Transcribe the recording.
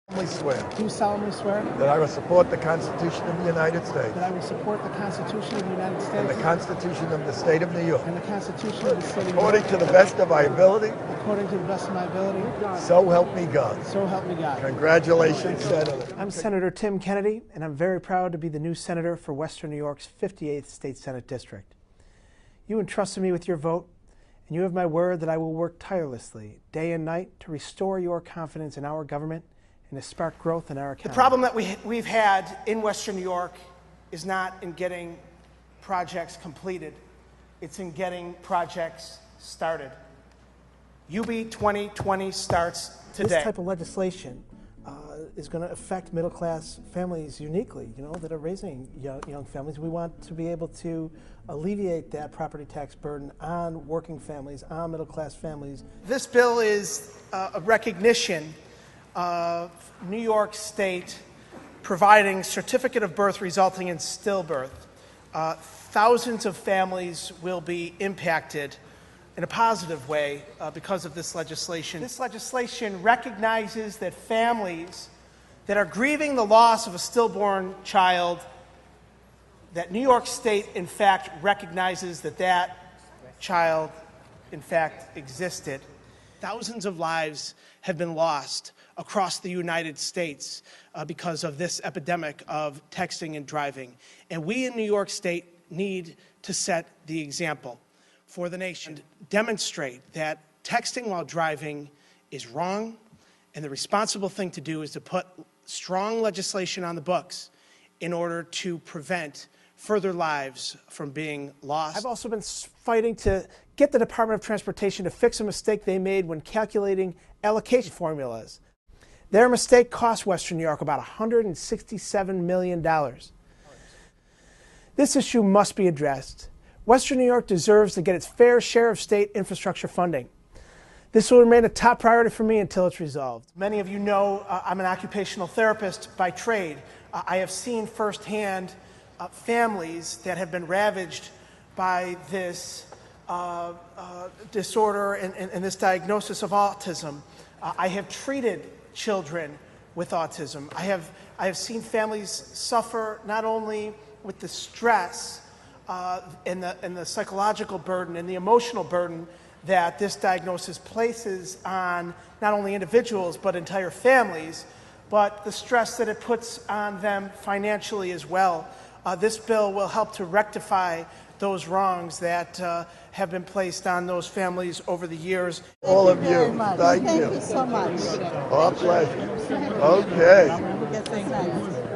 solemnly swear do solemnly swear that I will support the Constitution of the United States that I will support the Constitution of the United States and the Constitution of the State of New York, and the Constitution of the State of New according York, to the best of my ability, according to the best of my ability, so help me God. so help me God. Congratulations, Senator. I'm Senator Tim Kennedy, and I'm very proud to be the new senator for Western New York's 58th State Senate District. You entrusted me with your vote, and you have my word that I will work tirelessly, day and night, to restore your confidence in our government and to spark growth in our economy. The problem that we've had in Western New York is not in getting projects completed. It's in getting projects started. UB 2020 starts today. This type of legislation is going to affect middle-class families uniquely, that are raising young families. We want to be able to alleviate that property tax burden on working families, on middle-class families. This bill is a recognition of New York State providing certificate of birth resulting in stillbirth. Thousands of families will be impacted in a positive way because of this legislation. This legislation recognizes that families that are grieving the loss of a stillborn child, that New York State, in fact, recognizes that that child, in fact, existed. Thousands of lives have been lost across the United States because of this epidemic of texting and driving. And we in New York State need to set the example for the nation, demonstrate that texting while driving is wrong, and the responsible thing to do is to put strong legislation on the books in order to prevent further lives from being lost. I've also been fighting to get the Department of Transportation to fix a mistake they made when calculating allocation formulas. Their mistake cost Western New York about $167 million. This issue must be addressed. Western New York deserves to get its fair share of state infrastructure funding. This will remain a top priority for me until it's resolved. Many of you know I'm an occupational therapist by trade. I have seen firsthand families that have been ravaged by this disorder and this diagnosis of autism. I have treated children with autism. I have seen families suffer not only with the stress and the psychological burden and the emotional burden that this diagnosis places on not only individuals but entire families, but the stress that it puts on them financially as well. This bill will help to rectify those wrongs that have been placed on those families over the years. All of you, thank you. Thank you so much. Our pleasure. Okay. Yes, thank you.